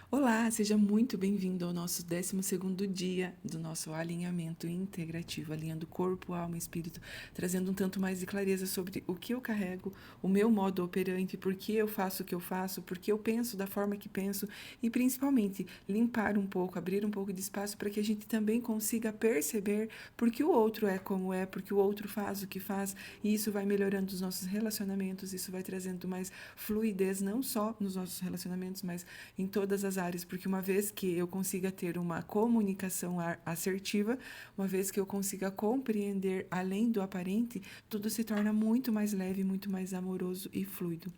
Olá, seja muito bem-vindo ao nosso 12º dia do nosso alinhamento integrativo, alinhando corpo, alma e espírito, trazendo um tanto mais de clareza sobre o que eu carrego, o meu modo operante, por que eu faço o que eu faço, por que eu penso da forma que penso e, principalmente, limpar um pouco, abrir um pouco de espaço para que a gente também consiga perceber por que o outro é como é, por que o outro faz o que faz, e isso vai melhorando os nossos relacionamentos, isso vai trazendo mais fluidez, não só nos nossos relacionamentos, mas em todas as áreas, porque uma vez que eu consiga ter uma comunicação assertiva, uma vez que eu consiga compreender além do aparente, tudo se torna muito mais leve, muito mais amoroso e fluido.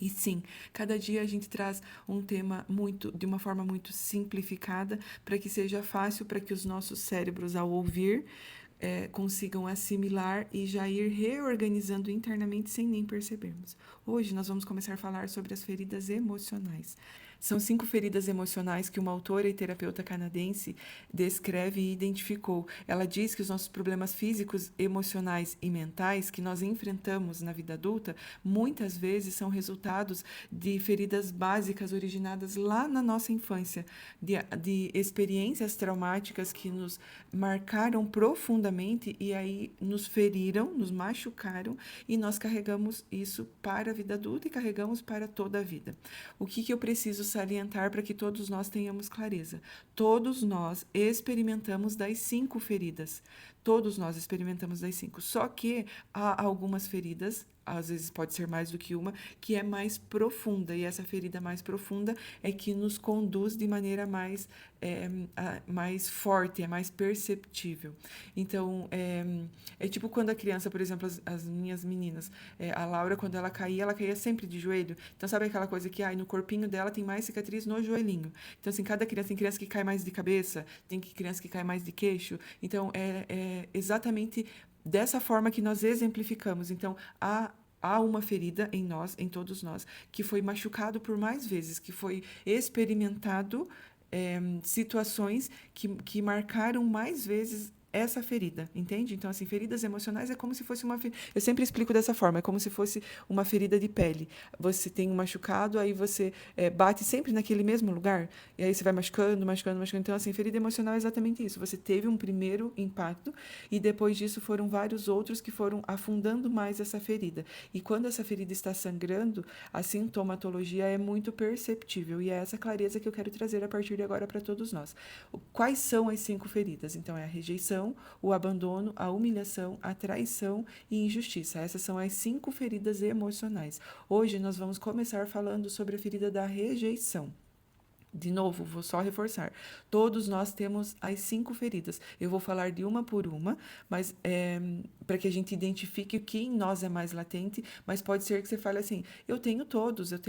E sim, cada dia a gente traz um tema de uma forma muito simplificada, para que seja fácil para que os nossos cérebros, ao ouvir, consigam assimilar e já ir reorganizando internamente sem nem percebermos. Hoje nós vamos começar a falar sobre as feridas emocionais. São 5 feridas emocionais que uma autora e terapeuta canadense descreve e identificou. Ela diz que os nossos problemas físicos, emocionais e mentais que nós enfrentamos na vida adulta, muitas vezes são resultados de feridas básicas originadas lá na nossa infância, de experiências traumáticas que nos marcaram profundamente e aí nos feriram, nos machucaram e nós carregamos isso para a vida adulta e carregamos para toda a vida. O que eu preciso salientar para que todos nós tenhamos clareza? Todos nós experimentamos das 5 feridas. Todos nós experimentamos das 5. Só que há algumas feridas, às vezes pode ser mais do que uma, que é mais profunda. E essa ferida mais profunda é que nos conduz de maneira mais forte, é mais perceptível. Então, é tipo quando a criança, por exemplo, as minhas meninas, a Laura, quando ela caía sempre de joelho. Então, sabe aquela coisa que no corpinho dela tem mais cicatriz no joelhinho. Então, assim, cada criança, tem criança que cai mais de cabeça, tem criança que cai mais de queixo. Então, é exatamente dessa forma que nós exemplificamos. Então, há uma ferida em nós, em todos nós, que foi machucado por mais vezes, que foi experimentado situações que marcaram mais vezes essa ferida, entende? Então, assim, feridas emocionais é como se fosse uma ferida. Eu sempre explico dessa forma, é como se fosse uma ferida de pele. Você tem um machucado, aí você bate sempre naquele mesmo lugar, e aí você vai machucando, machucando, machucando. Então, assim, ferida emocional é exatamente isso. Você teve um primeiro impacto, e depois disso foram vários outros que foram afundando mais essa ferida. E quando essa ferida está sangrando, a sintomatologia é muito perceptível, e é essa clareza que eu quero trazer a partir de agora para todos nós. Quais são as 5 feridas? Então, é a rejeição, o abandono, a humilhação, a traição e injustiça. Essas são as 5 feridas emocionais. Hoje nós vamos começar falando sobre a ferida da rejeição. De novo, vou só reforçar. Todos nós temos as 5 feridas. Eu vou falar de uma por uma, mas para que a gente identifique o que em nós é mais latente. Mas pode ser que você fale assim: eu tenho todos, eu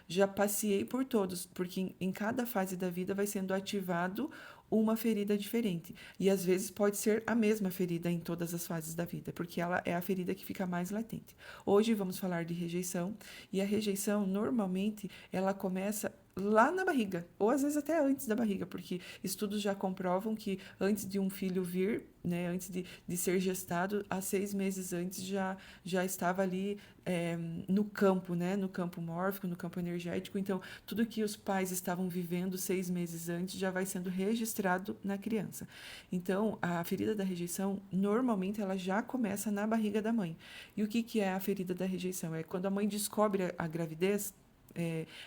já passei por todos, porque em cada fase da vida vai sendo ativado uma ferida diferente. E às vezes pode ser a mesma ferida em todas as fases da vida, porque ela é a ferida que fica mais latente. Hoje vamos falar de rejeição, e a rejeição normalmente ela começa lá na barriga, ou às vezes até antes da barriga, porque estudos já comprovam que antes de um filho vir, né, antes de ser gestado, há 6 meses antes já estava ali no campo, né, no campo mórfico, no campo energético. Então, tudo que os pais estavam vivendo 6 meses antes já vai sendo registrado na criança. Então, a ferida da rejeição, normalmente, ela já começa na barriga da mãe. E o que é a ferida da rejeição? É quando a mãe descobre a gravidez,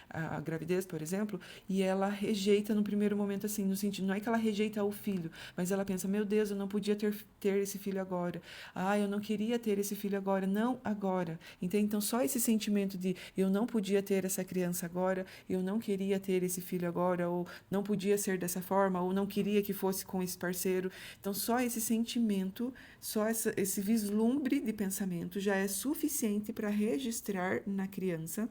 a gravidez, por exemplo, e ela rejeita no primeiro momento, assim, no sentido, não é que ela rejeita o filho, mas ela pensa: meu Deus, eu não podia ter esse filho agora. Ah, eu não queria ter esse filho agora. Não agora. Entende? Então, só esse sentimento de eu não podia ter essa criança agora, eu não queria ter esse filho agora, ou não podia ser dessa forma, ou não queria que fosse com esse parceiro. Então, só esse sentimento, esse vislumbre de pensamento já é suficiente para registrar na criança,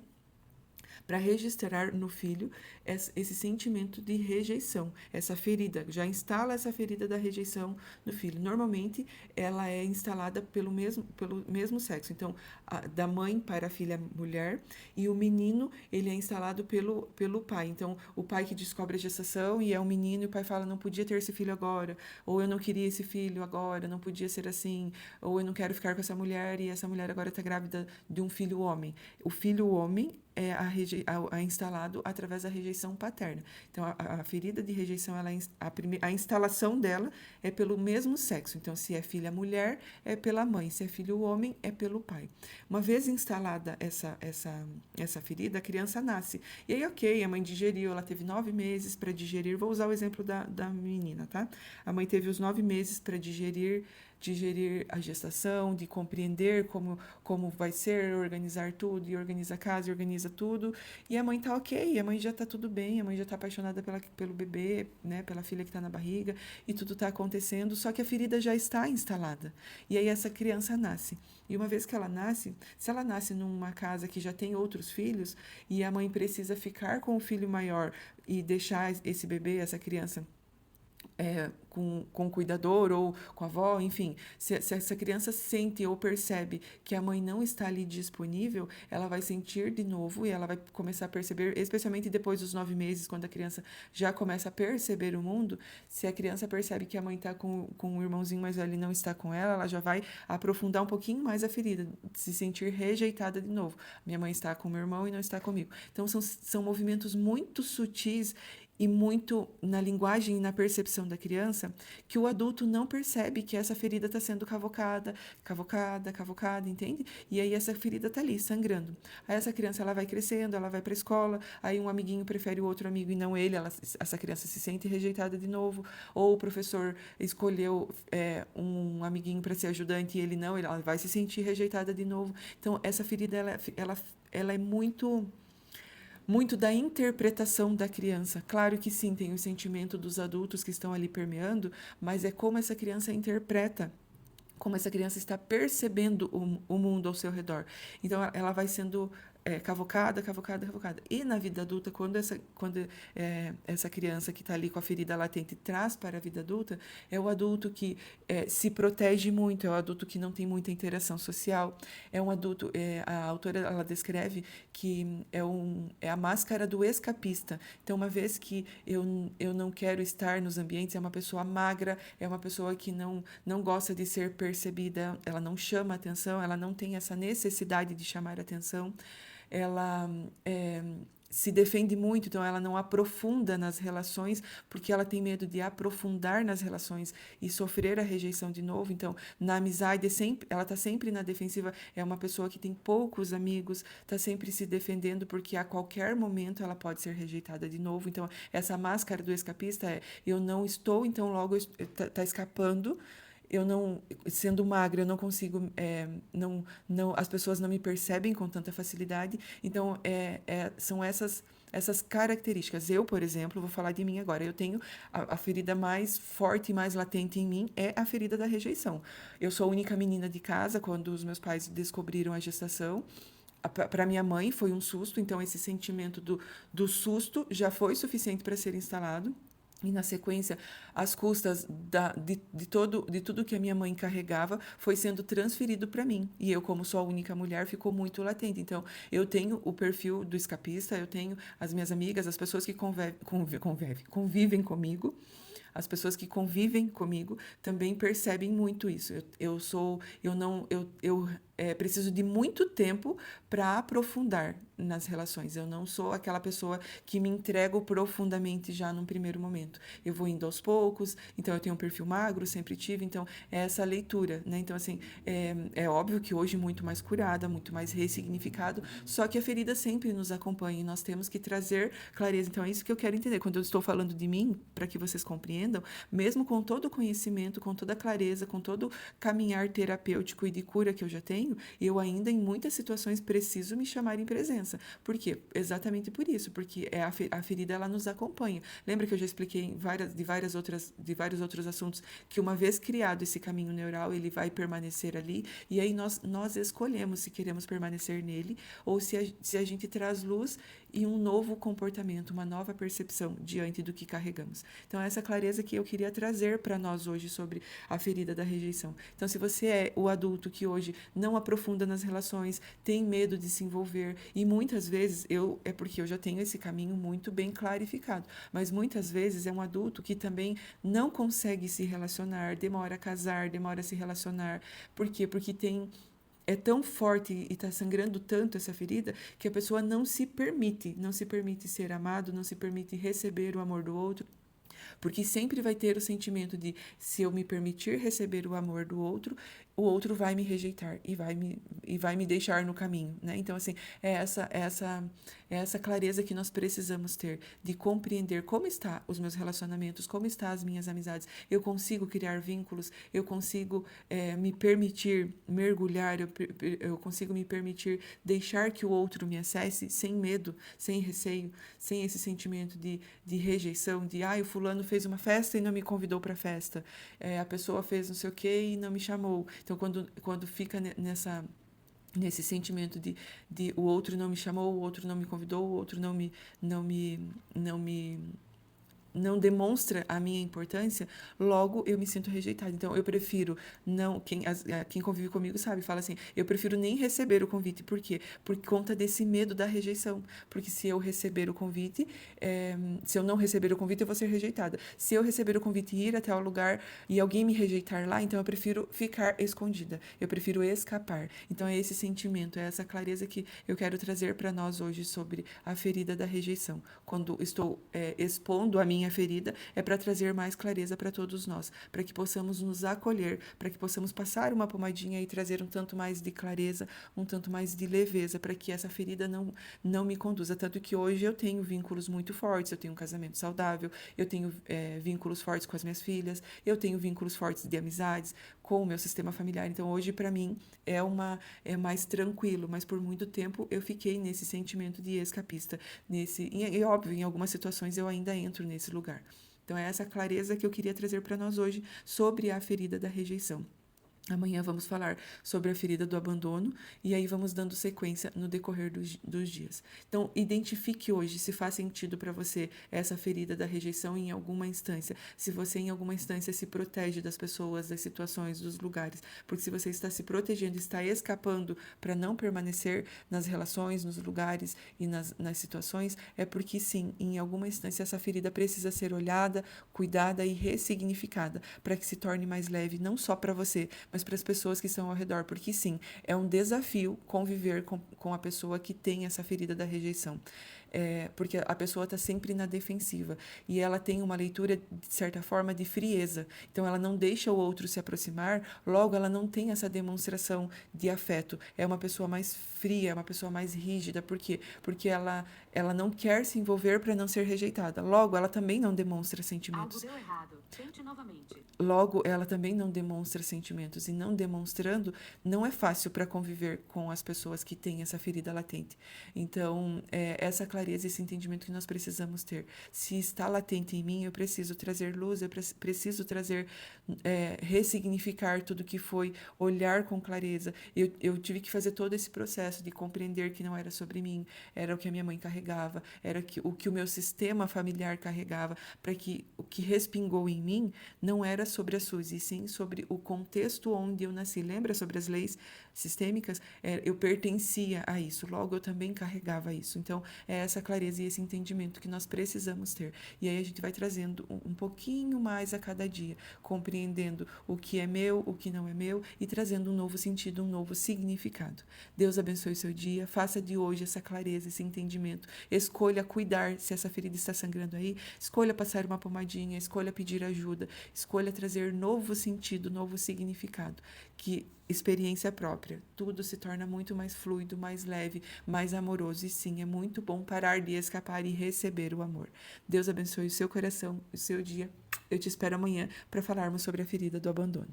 para registrar no filho esse sentimento de rejeição, essa ferida, já instala essa ferida da rejeição no filho. Normalmente, ela é instalada pelo mesmo sexo, então, da mãe para a filha mulher, e o menino, ele é instalado pelo pai. Então, o pai que descobre a gestação e é um menino, e o pai fala: não podia ter esse filho agora, ou eu não queria esse filho agora, não podia ser assim, ou eu não quero ficar com essa mulher, e essa mulher agora está grávida de um filho homem. O filho homem é instalado através da rejeição paterna. Então, a ferida de rejeição, a instalação dela é pelo mesmo sexo. Então, se é filha mulher, é pela mãe. Se é filho homem, é pelo pai. Uma vez instalada essa ferida, a criança nasce. E aí, ok, a mãe digeriu, ela teve 9 meses para digerir. Vou usar o exemplo da menina, tá? A mãe teve os 9 meses para digerir a gestação, de compreender como vai ser, organizar tudo, e organiza a casa, e organiza tudo. E a mãe tá ok, a mãe já tá tudo bem, a mãe já tá apaixonada pelo bebê, né, pela filha que tá na barriga, e tudo tá acontecendo, só que a ferida já está instalada. E aí essa criança nasce. E uma vez que ela nasce, se ela nasce numa casa que já tem outros filhos, e a mãe precisa ficar com o filho maior e deixar esse bebê, essa criança, com o cuidador ou com a avó, enfim, se essa criança sente ou percebe que a mãe não está ali disponível, ela vai sentir de novo e ela vai começar a perceber, especialmente depois dos 9 meses, quando a criança já começa a perceber o mundo, se a criança percebe que a mãe está com um irmãozinho mais velho e não está com ela já vai aprofundar um pouquinho mais a ferida, se sentir rejeitada de novo. Minha mãe está com meu irmão e não está comigo. Então, são movimentos muito sutis e muito na linguagem e na percepção da criança, que o adulto não percebe que essa ferida está sendo cavocada, entende? E aí essa ferida está ali, sangrando. Aí essa criança ela vai crescendo, ela vai para a escola, aí um amiguinho prefere o outro amigo e não ele, essa criança se sente rejeitada de novo, ou o professor escolheu um amiguinho para ser ajudante e ele não, ela vai se sentir rejeitada de novo. Então, essa ferida, ela é muito da interpretação da criança. Claro que sim, tem o sentimento dos adultos que estão ali permeando, mas é como essa criança interpreta, como essa criança está percebendo o mundo ao seu redor. Então, ela vai sendo cavocada. E na vida adulta, quando essa criança que está ali com a ferida latente traz para a vida adulta, é o adulto que se protege muito, é o adulto que não tem muita interação social, é um adulto, a autora ela descreve que é a máscara do escapista. Então, uma vez que eu não quero estar nos ambientes, é uma pessoa magra, é uma pessoa que não gosta de ser percebida, ela não chama atenção, ela não tem essa necessidade de chamar atenção, ela se defende muito, então ela não aprofunda nas relações, porque ela tem medo de aprofundar nas relações e sofrer a rejeição de novo. Então, na amizade, ela está sempre na defensiva, é uma pessoa que tem poucos amigos, está sempre se defendendo, porque a qualquer momento ela pode ser rejeitada de novo. Então, essa máscara do escapista eu não estou, então logo está escapando. Eu não, sendo magra, eu não consigo, as pessoas não me percebem com tanta facilidade. Então, são essas características. Eu, por exemplo, vou falar de mim agora. Eu tenho a ferida mais forte e mais latente em mim é a ferida da rejeição. Eu sou a única menina de casa quando os meus pais descobriram a gestação. Para minha mãe foi um susto, então esse sentimento do susto já foi suficiente para ser instalado. E, na sequência, as custas de tudo que a minha mãe carregava foi sendo transferido para mim. E eu, como sou a única mulher, ficou muito latente. Então, eu tenho o perfil do escapista, eu tenho as minhas amigas, as pessoas que convivem comigo. As pessoas que convivem comigo também percebem muito isso. Eu preciso de muito tempo para aprofundar nas relações. Eu não sou aquela pessoa que me entrego profundamente já num primeiro momento. Eu vou indo aos poucos, então eu tenho um perfil magro, sempre tive, então é essa leitura, né? Então, assim, é óbvio que hoje muito mais curada, muito mais ressignificado, só que a ferida sempre nos acompanha e nós temos que trazer clareza. Então, é isso que eu quero entender. Quando eu estou falando de mim, para que vocês compreendam, mesmo com todo o conhecimento, com toda a clareza, com todo o caminhar terapêutico e de cura que eu já tenho, eu ainda, em muitas situações, preciso me chamar em presença. Por quê? Exatamente por isso, porque a ferida ela nos acompanha. Lembra que eu já expliquei de vários outros assuntos que uma vez criado esse caminho neural, ele vai permanecer ali, e aí nós escolhemos se queremos permanecer nele ou se a gente traz luz e um novo comportamento, uma nova percepção diante do que carregamos. Então, essa clareza que eu queria trazer para nós hoje sobre a ferida da rejeição. Então, se você é o adulto que hoje não aprofunda nas relações, tem medo de se envolver, e muitas vezes é porque eu já tenho esse caminho muito bem clarificado, mas muitas vezes é um adulto que também não consegue se relacionar, demora a casar, demora a se relacionar. Por quê? Porque tem é tão forte e está sangrando tanto essa ferida que a pessoa não se permite ser amado, não se permite receber o amor do outro. Porque sempre vai ter o sentimento de, se eu me permitir receber o amor do outro, o outro vai me rejeitar e vai me deixar no caminho, né? Então, assim, é essa clareza que nós precisamos ter, de compreender como está os meus relacionamentos, como estão as minhas amizades. Eu consigo criar vínculos, eu consigo me permitir mergulhar, eu consigo me permitir deixar que o outro me acesse sem medo, sem receio, sem esse sentimento de rejeição, de, o fulano fez uma festa e não me convidou para a festa, a pessoa fez não sei o que e não me chamou. Então, quando fica nesse sentimento de o outro não me chamou, o outro não me convidou, o outro não me não demonstra a minha importância, logo eu me sinto rejeitada. Então, eu prefiro não... Quem convive comigo sabe, fala assim, eu prefiro nem receber o convite. Por quê? Por conta desse medo da rejeição. Porque se eu receber o convite, se eu não receber o convite, eu vou ser rejeitada. Se eu receber o convite e ir até o lugar e alguém me rejeitar lá, então eu prefiro ficar escondida. Eu prefiro escapar. Então, é esse sentimento, é essa clareza que eu quero trazer para nós hoje sobre a ferida da rejeição. Quando estou expondo a minha ferida, é para trazer mais clareza para todos nós, para que possamos nos acolher, para que possamos passar uma pomadinha e trazer um tanto mais de clareza, um tanto mais de leveza, para que essa ferida não me conduza. Tanto que hoje eu tenho vínculos muito fortes, eu tenho um casamento saudável, eu tenho vínculos fortes com as minhas filhas, eu tenho vínculos fortes de amizades com o meu sistema familiar. Então, hoje, para mim, é mais tranquilo, mas por muito tempo eu fiquei nesse sentimento de escapista, e óbvio, em algumas situações eu ainda entro nesse lugar. Então, é essa clareza que eu queria trazer para nós hoje sobre a ferida da rejeição. Amanhã vamos falar sobre a ferida do abandono e aí vamos dando sequência no decorrer dos dias. Então, identifique hoje se faz sentido para você essa ferida da rejeição em alguma instância. Se você em alguma instância se protege das pessoas, das situações, dos lugares. Porque se você está se protegendo, está escapando para não permanecer nas relações, nos lugares e nas situações, é porque sim, em alguma instância essa ferida precisa ser olhada, cuidada e ressignificada para que se torne mais leve, não só para você, mas para as pessoas que estão ao redor, porque sim, é um desafio conviver com a pessoa que tem essa ferida da rejeição. Porque a pessoa está sempre na defensiva e ela tem uma leitura, de certa forma, de frieza. Então, ela não deixa o outro se aproximar, logo, ela não tem essa demonstração de afeto. É uma pessoa mais fria, é uma pessoa mais rígida. Por quê? Porque ela não quer se envolver para não ser rejeitada. Logo, ela também não demonstra sentimentos. Algo deu errado. Tente novamente. Logo, ela também não demonstra sentimentos. E não demonstrando, não é fácil para conviver com as pessoas que têm essa ferida latente. Então, essa clareza, esse entendimento que nós precisamos ter. Se está latente em mim, eu preciso trazer luz, eu preciso trazer, ressignificar tudo que foi, olhar com clareza. Eu tive que fazer todo esse processo de compreender que não era sobre mim, era o que a minha mãe carregava, era o que o meu sistema familiar carregava, para que o que respingou em mim não era sobre a Suzy, sim sobre o contexto onde eu nasci. Lembra sobre as leis sistêmicas? Eu pertencia a isso, logo eu também carregava isso. Então, é essa clareza e esse entendimento que nós precisamos ter. E aí a gente vai trazendo um pouquinho mais a cada dia, compreendendo o que é meu, o que não é meu e trazendo um novo sentido, um novo significado. Deus abençoe o seu dia, faça de hoje essa clareza, esse entendimento. Escolha cuidar, se essa ferida está sangrando aí, escolha passar uma pomadinha, escolha pedir ajuda, escolha trazer novo sentido, novo significado, que experiência própria, tudo se torna muito mais fluido, mais leve, mais amoroso e sim, é muito bom parar de escapar e receber o amor. Deus abençoe o seu coração, o seu dia. Eu te espero amanhã para falarmos sobre a ferida do abandono.